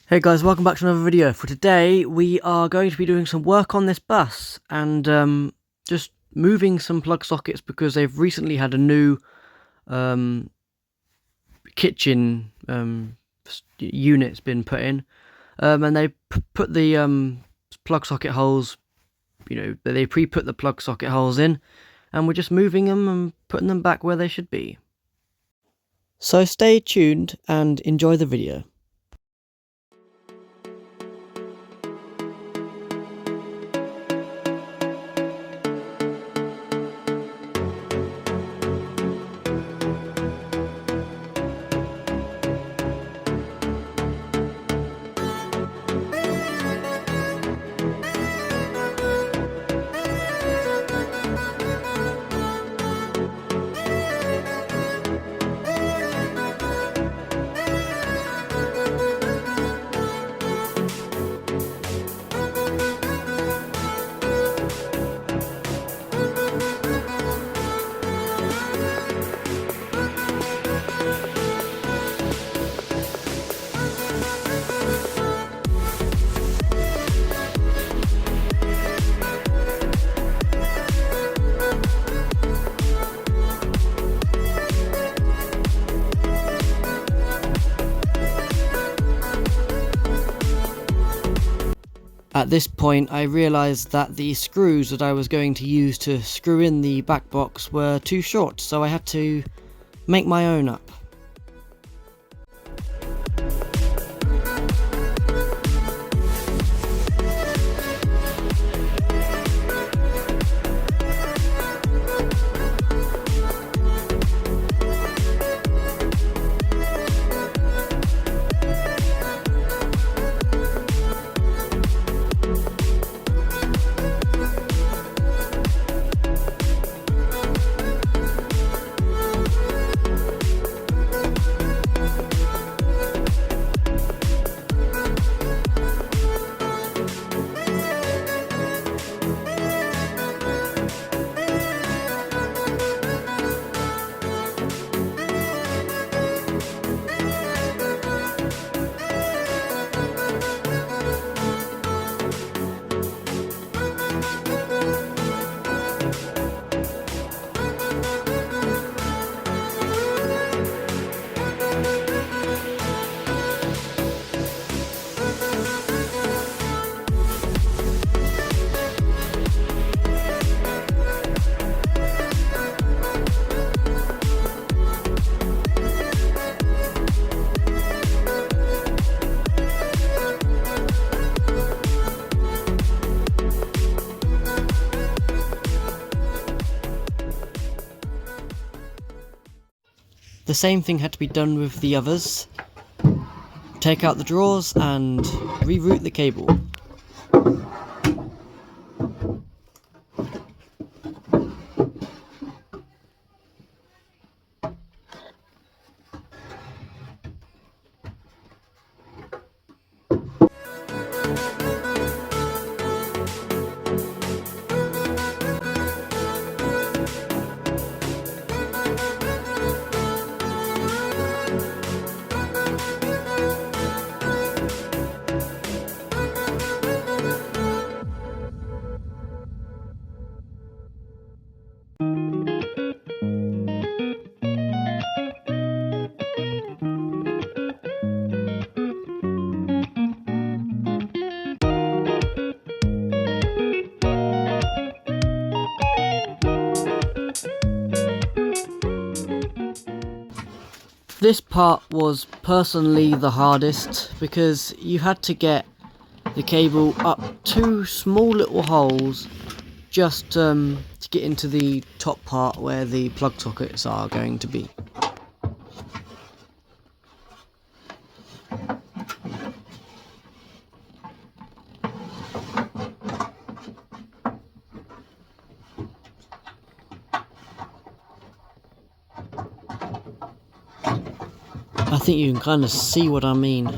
Hey guys, welcome back to another video. For today, we are going to be doing some work on this bus and just moving some plug sockets because they've recently had a new kitchen unit's been put in, and they put the plug socket holes. They pre-put the plug socket holes in, and we're just moving them and putting them back where they should be. So stay tuned and enjoy the video. At this point, I realised that the screws that I was going to use to screw in the back box were too short, so I had to make my own up. The same thing had to be done with the others. Take out the drawers and reroute the cable. This part was personally the hardest because you had to get the cable up two small little holes just to get into the top part where the plug sockets are going to be. I think you can kind of see what I mean.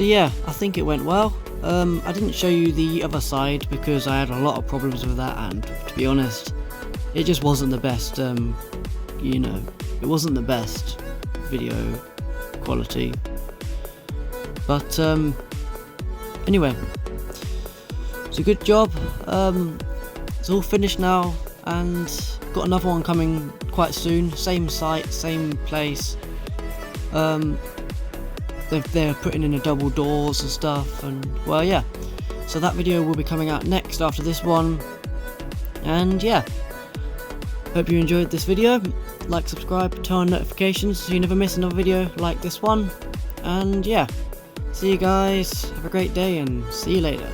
yeah, I think it went well. I didn't show you the other side because I had a lot of problems with that, and to be honest, it just wasn't the best, you know, it wasn't the best video quality. But anyway, it's a good job. It's all finished now, and got another one coming quite soon. Same site, same place. They're putting in a double doors and stuff, and well, yeah. So that video will be coming out next after this one, and yeah. Hope you enjoyed this video. Like, subscribe, turn on notifications so you never miss another video like this one. And yeah, see you guys. Have a great day and see you later.